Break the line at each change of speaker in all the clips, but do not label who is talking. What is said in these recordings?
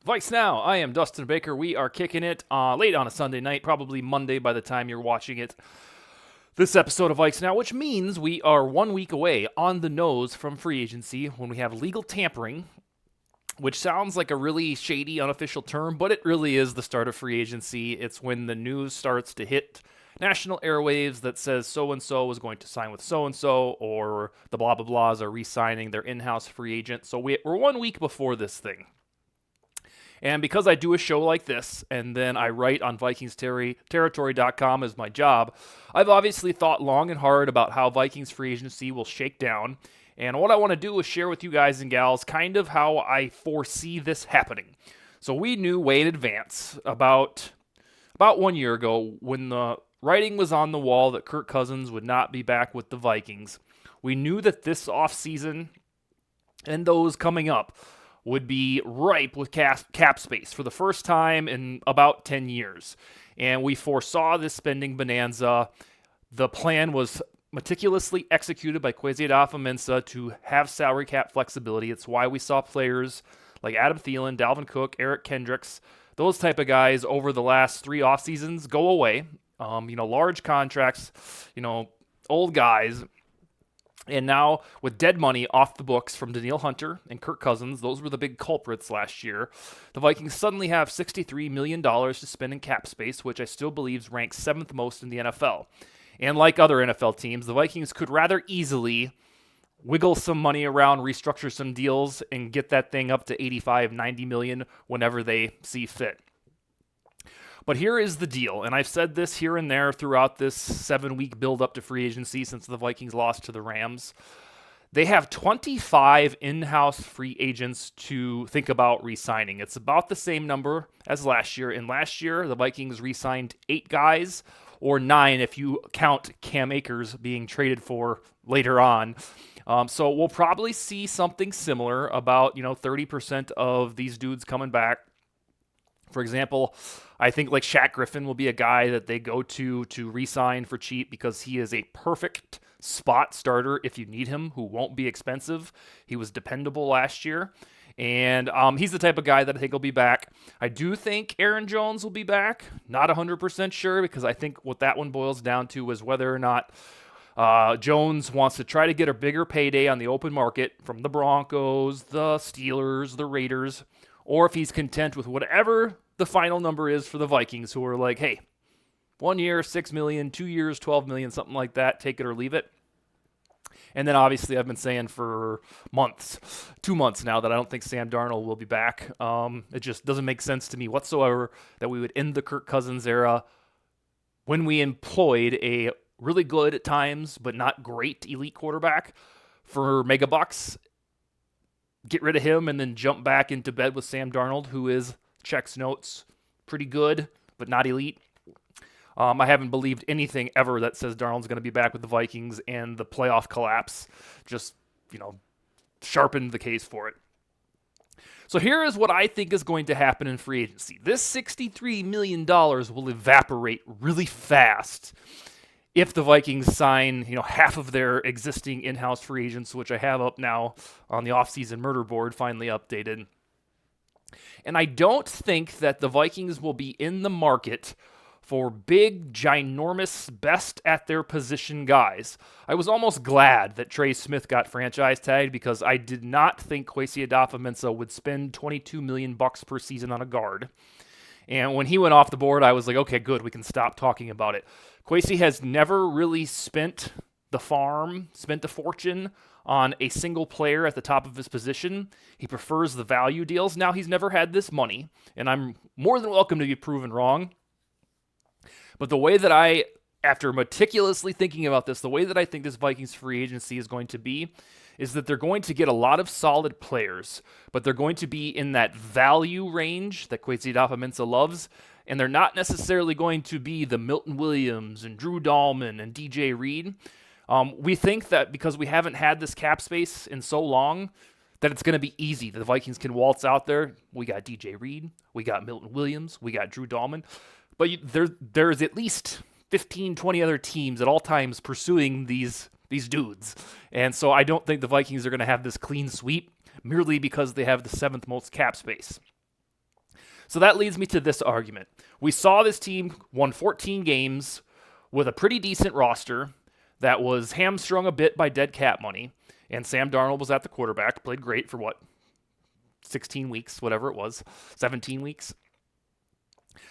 VikesNow, I am Dustin Baker. We are kicking it late on a Sunday night, probably Monday by the time you're watching it. This episode of VikesNow, which means we are 1 week away on the nose from free agency when we have legal tampering, which sounds like a really shady, unofficial term, but it really is the start of free agency. It's when the news starts to hit national airwaves that says so-and-so is going to sign with so-and-so, or the blah blah blahs are re-signing their in-house free agent. So we're 1 week before this thing. And because I do a show like this, and then I write on VikingsTerritory.com as my job, I've obviously thought long and hard about how Vikings free agency will shake down. And what I want to do is share with you guys and gals kind of how I foresee this happening. So we knew way in advance, about 1 year ago, when the writing was on the wall that Kirk Cousins would not be back with the Vikings. We knew that this offseason and those coming up would be ripe with cap space for the first time in about 10 years. And we foresaw this spending bonanza. The plan was meticulously executed by Kwesi Adofo-Mensah to have salary cap flexibility. It's why we saw players like Adam Thielen, Dalvin Cook, Eric Kendricks, those type of guys over the last 3 off seasons go away. Large contracts, old guys. And now, with dead money off the books from Danielle Hunter and Kirk Cousins, those were the big culprits last year, the Vikings suddenly have $63 million to spend in cap space, which I still believe ranks 7th most in the NFL. And like other NFL teams, the Vikings could rather easily wiggle some money around, restructure some deals, and get that thing up to 85, 90 million whenever they see fit. But here is the deal, and I've said this here and there throughout this 7-week build-up to free agency since the Vikings lost to the Rams. They have 25 in-house free agents to think about re-signing. It's about the same number as last year. And last year, the Vikings re-signed 8 guys, or 9 if you count Cam Akers being traded for later on. So we'll probably see something similar, about 30% of these dudes coming back. For example, I think like Shaq Griffin will be a guy that they go to re-sign for cheap because he is a perfect spot starter if you need him, who won't be expensive. He was dependable last year. And he's the type of guy that I think will be back. I do think Aaron Jones will be back. Not 100% sure, because I think what that one boils down to is whether or not Jones wants to try to get a bigger payday on the open market from the Broncos, the Steelers, the Raiders, or if he's content with whatever the final number is for the Vikings, who are like, hey, 1 year, $6 million, 2 years, $12 million, something like that, take it or leave it. And then obviously I've been saying for 2 months now, that I don't think Sam Darnold will be back. It just doesn't make sense to me whatsoever that we would end the Kirk Cousins era when we employed a really good at times, but not great elite quarterback for mega bucks. Get rid of him and then jump back into bed with Sam Darnold, who is, checks notes, pretty good, but not elite. I haven't believed anything ever that says Darnold's going to be back with the Vikings, and the playoff collapse just, sharpened the case for it. So here is what I think is going to happen in free agency. This $63 million will evaporate really fast if the Vikings sign, half of their existing in-house free agents, which I have up now on the offseason murder board, finally updated. And I don't think that the Vikings will be in the market for big, ginormous, best at their position guys. I was almost glad that Trey Smith got franchise tagged, because I did not think Kwesi Adofo-Mensah would spend $22 million per season on a guard. And when he went off the board, I was like, okay, good, we can stop talking about it. Kwesi has never really spent a fortune on a single player at the top of his position. He prefers the value deals. Now, he's never had this money, and I'm more than welcome to be proven wrong. But the way that after meticulously thinking about this, the way that I think this Vikings free agency is going to be is that they're going to get a lot of solid players, but they're going to be in that value range that Kwesi Adofo-Mensah loves, and they're not necessarily going to be the Milton Williams and Drew Dahlman and DJ Reed. We think that because we haven't had this cap space in so long, that it's going to be easy. The Vikings can waltz out there. We got DJ Reed, we got Milton Williams, we got Drew Dahlman. But there's at least 15, 20 other teams at all times pursuing these dudes. And so I don't think the Vikings are going to have this clean sweep merely because they have the 7th most cap space. So that leads me to this argument. We saw this team won 14 games with a pretty decent roster that was hamstrung a bit by dead cap money, and Sam Darnold was at the quarterback, played great for 16 weeks, whatever it was, 17 weeks.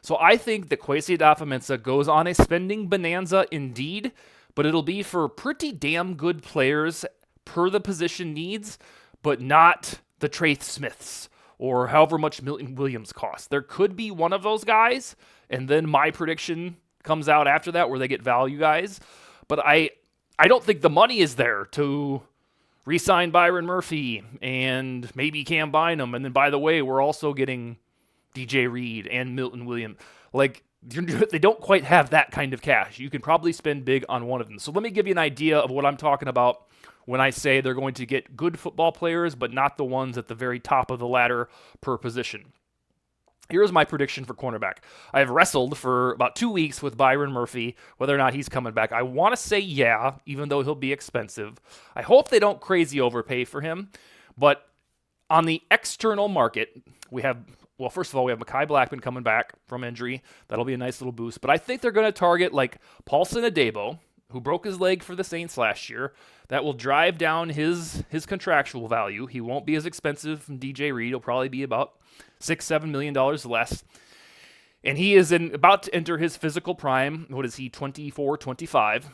So I think that Kwesi Adofo-Mensah goes on a spending bonanza indeed, but it'll be for pretty damn good players per the position needs, but not the Trey Smiths or however much Milton Williams costs. There could be one of those guys, and then my prediction comes out after that where they get value guys. But I don't think the money is there to re-sign Byron Murphy and maybe Cam Bynum. And then, by the way, we're also getting DJ Reed and Milton Williams. Like, they don't quite have that kind of cash. You can probably spend big on one of them. So let me give you an idea of what I'm talking about when I say they're going to get good football players, but not the ones at the very top of the ladder per position. Here's my prediction for cornerback. I have wrestled for about 2 weeks with Byron Murphy, whether or not he's coming back. I want to say yeah, even though he'll be expensive. I hope they don't crazy overpay for him. But on the external market, first of all, we have Mekhi Blackman coming back from injury. That'll be a nice little boost. But I think they're going to target like Paulson Adebo, who broke his leg for the Saints last year. That will drive down his contractual value. He won't be as expensive from DJ Reed. He'll probably be about $6-7 million less. And he is about to enter his physical prime. What is he, 24, 25?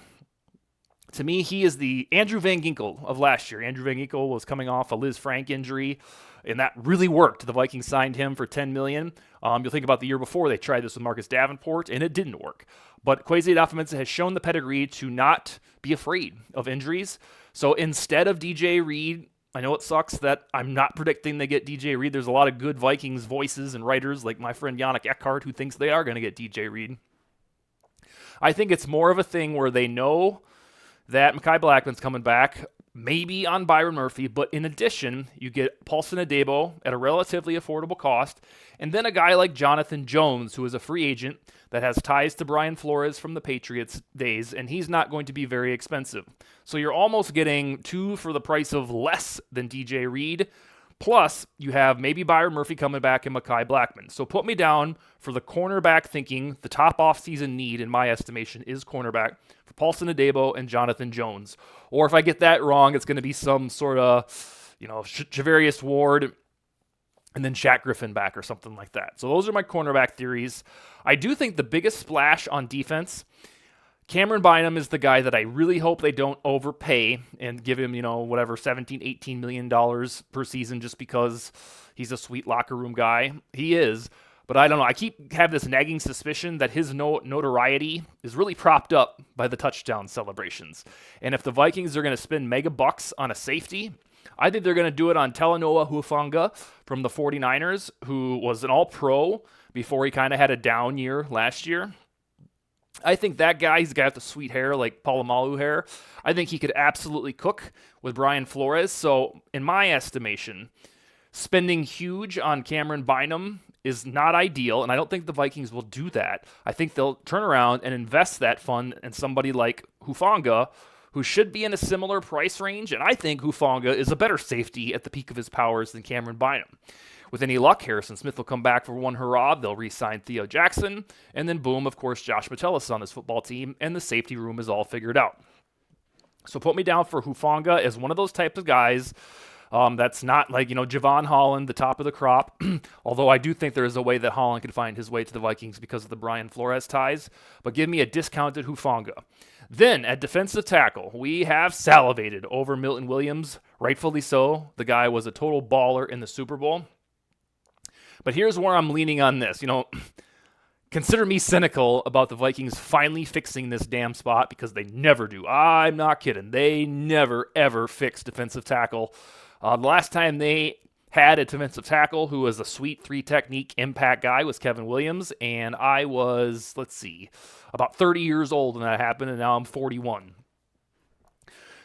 To me, he is the Andrew Van Ginkel of last year. Andrew Van Ginkel was coming off a Liz Frank injury, and that really worked. The Vikings signed him for $10 million. You'll think about the year before, they tried this with Marcus Davenport, and it didn't work. But Kwesi Adofo-Mensah has shown the pedigree to not be afraid of injuries. So instead of DJ Reed, I know it sucks that I'm not predicting they get DJ Reed. There's a lot of good Vikings voices and writers like my friend Yannick Eckhart who thinks they are going to get DJ Reed. I think it's more of a thing where they know that Mekhi Blackman's coming back, maybe on Byron Murphy, but in addition, you get Paulson Adebo at a relatively affordable cost, and then a guy like Jonathan Jones, who is a free agent that has ties to Brian Flores from the Patriots days, and he's not going to be very expensive. So you're almost getting two for the price of less than DJ Reed, plus you have maybe Byron Murphy coming back and Mekhi Blackman. So put me down for the cornerback thinking. The top offseason need, in my estimation, is cornerback for Paulson Adebo and Jonathan Jones. Or if I get that wrong, it's going to be some sort of, Javarius Ward and then Shaq Griffin back or something like that. So those are my cornerback theories. I do think the biggest splash on defense, Cameron Bynum is the guy that I really hope they don't overpay and give him, whatever, $17, $18 million per season just because he's a sweet locker room guy. He is. But I don't know. I have this nagging suspicion that his notoriety is really propped up by the touchdown celebrations. And if the Vikings are going to spend mega bucks on a safety, I think they're going to do it on Talanoa Hufanga from the 49ers, who was an all-pro before he kind of had a down year last year. I think that guy, he's got the sweet hair, like Polamalu hair. I think he could absolutely cook with Brian Flores. So in my estimation, spending huge on Cameron Bynum is not ideal, and I don't think the Vikings will do that. I think they'll turn around and invest that fund in somebody like Hufanga, who should be in a similar price range, and I think Hufanga is a better safety at the peak of his powers than Cameron Bynum. With any luck, Harrison Smith will come back for one hurrah. They'll re-sign Theo Jackson, and then boom, of course, Josh Metellus on this football team, and the safety room is all figured out. So put me down for Hufanga as one of those types of guys that's not like, Javon Holland, the top of the crop, although I do think there is a way that Holland can find his way to the Vikings because of the Brian Flores ties, but give me a discounted Hufanga. Then, at defensive tackle, we have salivated over Milton Williams, rightfully so. The guy was a total baller in the Super Bowl. But here's where I'm leaning on this. Consider me cynical about the Vikings finally fixing this damn spot because they never do. I'm not kidding. They never, ever fix defensive tackle. The last time they had a defensive tackle who was a sweet three-technique impact guy was Kevin Williams, and I was, about 30 years old when that happened, and now I'm 41.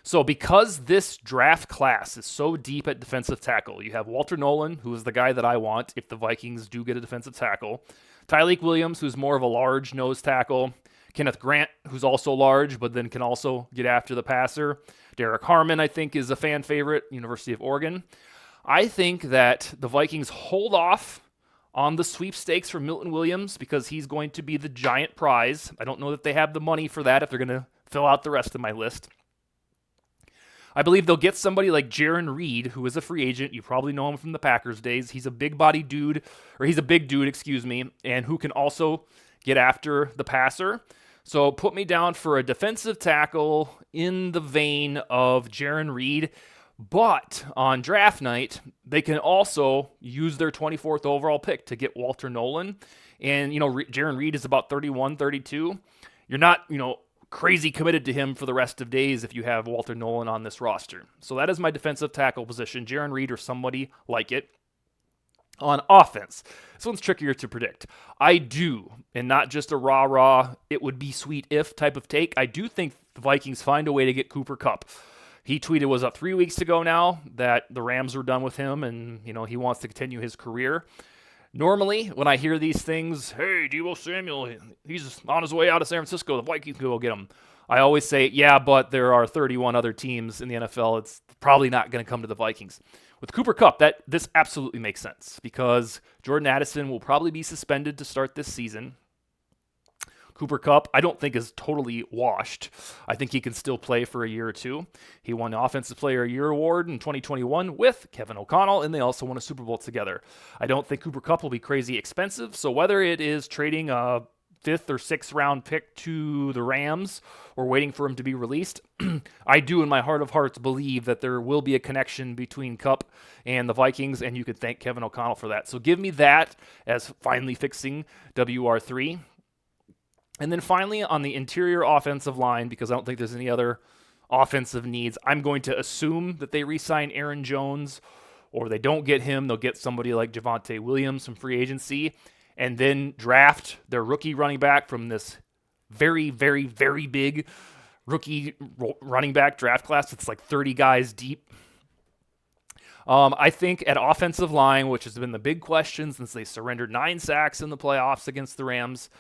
So because this draft class is so deep at defensive tackle, you have Walter Nolan, who is the guy that I want if the Vikings do get a defensive tackle, Tyleik Williams, who's more of a large nose tackle, Kenneth Grant, who's also large, but then can also get after the passer, Derek Harmon, I think, is a fan favorite, University of Oregon. I think that the Vikings hold off on the sweepstakes for Milton Williams because he's going to be the giant prize. I don't know that they have the money for that if they're going to fill out the rest of my list. I believe they'll get somebody like Jaron Reed, who is a free agent. You probably know him from the Packers days. He's a big dude, and who can also get after the passer. So put me down for a defensive tackle in the vein of Jaron Reed. But on draft night, they can also use their 24th overall pick to get Walter Nolan. And, Jaron Reed is about 31, 32. You're not, crazy committed to him for the rest of days if you have Walter Nolan on this roster. So that is my defensive tackle position, Jaron Reed or somebody like it. On offense, this one's trickier to predict. I do, and not just a rah-rah, it would be sweet if type of take, I do think the Vikings find a way to get Cooper Kupp. He tweeted, was up 3 weeks ago now, that the Rams were done with him and, he wants to continue his career. Normally, when I hear these things, hey, Deebo Samuel, he's on his way out of San Francisco, the Vikings can go get him. I always say, yeah, but there are 31 other teams in the NFL. It's probably not going to come to the Vikings. With Cooper Kupp, this absolutely makes sense because Jordan Addison will probably be suspended to start this season. Cooper Kupp, I don't think is totally washed. I think he can still play for a year or two. He won the Offensive Player of the Year award in 2021 with Kevin O'Connell, and they also won a Super Bowl together. I don't think Cooper Kupp will be crazy expensive, so whether it is trading a 5th or 6th round pick to the Rams or waiting for him to be released, I do in my heart of hearts believe that there will be a connection between Kupp and the Vikings, and you could thank Kevin O'Connell for that. So give me that as finally fixing WR3. And then finally, on the interior offensive line, because I don't think there's any other offensive needs, I'm going to assume that they re-sign Aaron Jones, or they don't get him. They'll get somebody like Javonte Williams from free agency, and then draft their rookie running back from this very, very, very big rookie running back draft class. It's like 30 guys deep. I think at offensive line, which has been the big question since they surrendered 9 sacks in the playoffs against the Rams,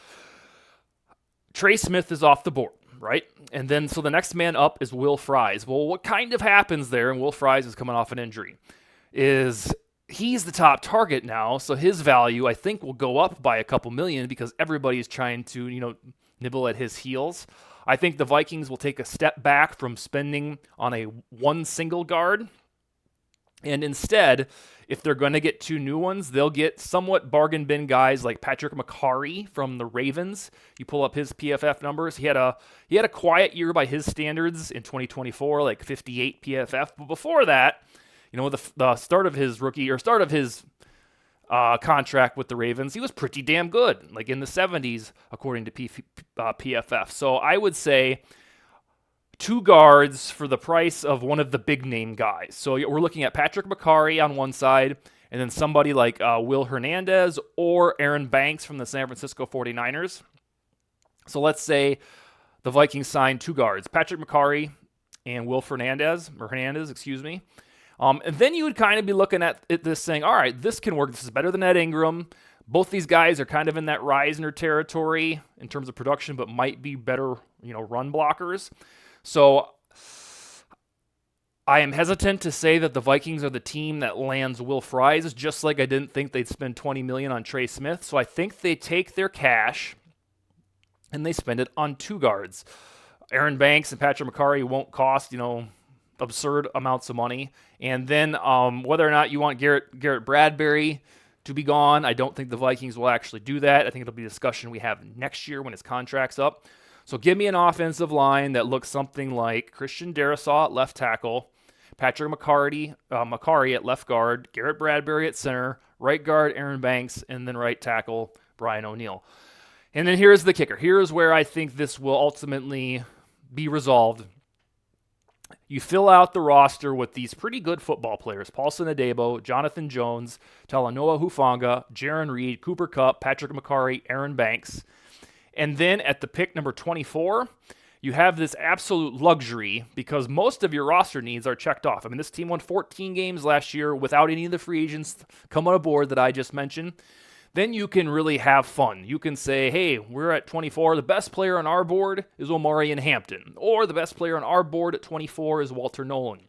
Trey Smith is off the board, right? And then, so the next man up is Will Fries. Well, what kind of happens there, and Will Fries is coming off an injury, is he's the top target now, so his value, I think, will go up by a couple million because everybody's trying to, nibble at his heels. I think the Vikings will take a step back from spending on a one single guard, and instead, if they're going to get 2 new ones, they'll get somewhat bargain bin guys like Patrick McCarry from the Ravens. You pull up his PFF numbers. He had a quiet year by his standards in 2024, like 58 PFF. But before that, the start of his contract with the Ravens, he was pretty damn good, like in the 70s according to PFF. So I would say 2 guards for the price of one of the big name guys. So we're looking at Patrick McCarry on one side, and then somebody like Will Hernandez or Aaron Banks from the San Francisco 49ers. So let's say the Vikings signed 2 guards, Patrick McCarry and Will Hernandez. And then you would kind of be looking at this saying, all right, this can work. This is better than Ed Ingram. Both these guys are kind of in that Reisner territory in terms of production, but might be better, run blockers. So I am hesitant to say that the Vikings are the team that lands Will Fries, just like I didn't think they'd spend $20 million on Trey Smith. So I think they take their cash and they spend it on 2 guards. Aaron Banks and Patrick McCarry won't cost, absurd amounts of money. And then whether or not you want Garrett Bradbury to be gone, I don't think the Vikings will actually do that. I think it'll be a discussion we have next year when his contract's up. So give me an offensive line that looks something like Christian Darrisaw at left tackle, Patrick McCarry at left guard, Garrett Bradbury at center, right guard Aaron Banks, and then right tackle Brian O'Neill. And then here's the kicker. Here's where I think this will ultimately be resolved. You fill out the roster with these pretty good football players, Paulson Adebo, Jonathan Jones, Talanoa Hufanga, Jaron Reed, Cooper Kupp, Patrick McCarry, Aaron Banks. And then at the pick number 24, you have this absolute luxury because most of your roster needs are checked off. I mean, this team won 14 games last year without any of the free agents coming aboard that I just mentioned. Then you can really have fun. You can say, hey, we're at 24. The best player on our board is Omarion Hampton. Or the best player on our board at 24 is Walter Nolan.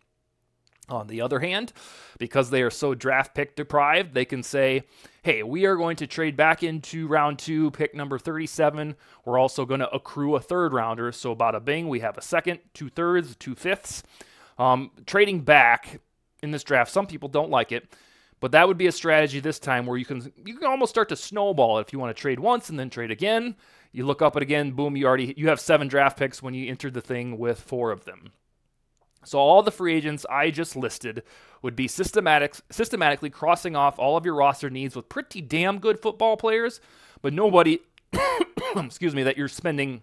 On the other hand, because they are so draft pick deprived, they can say, hey, we are going to trade back into round 2, pick number 37. We're also going to accrue a third rounder. So bada bing, we have a second, 2/3, 2/5. Trading back in this draft, some people don't like it, but that would be a strategy this time where you can almost start to snowball it. If you want to trade once and then trade again, you look up it again, boom, you have 7 draft picks when you entered the thing with 4 of them. So all the free agents I just listed would be systematically crossing off all of your roster needs with pretty damn good football players, but nobody, excuse me, that you're spending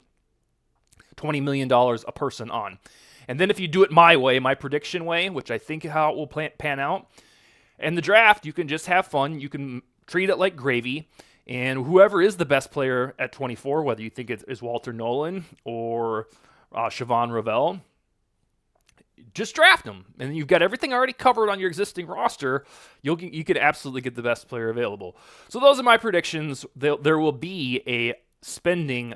$20 million a person on. And then if you do it my way, my prediction way, which I think how it will pan out, in the draft, you can just have fun. You can treat it like gravy. And whoever is the best player at 24, whether you think it is Walter Nolan or Siobhan Ravel, just draft them, and you've got everything already covered on your existing roster. You could absolutely get the best player available. So those are my predictions. There will be a spending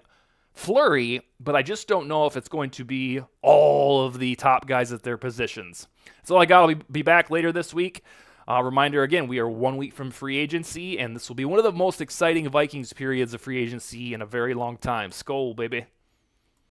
flurry, but I just don't know if it's going to be all of the top guys at their positions. That's all I got. I'll be back later this week. Reminder again, we are 1 week from free agency, and this will be one of the most exciting Vikings periods of free agency in a very long time. Skol, baby.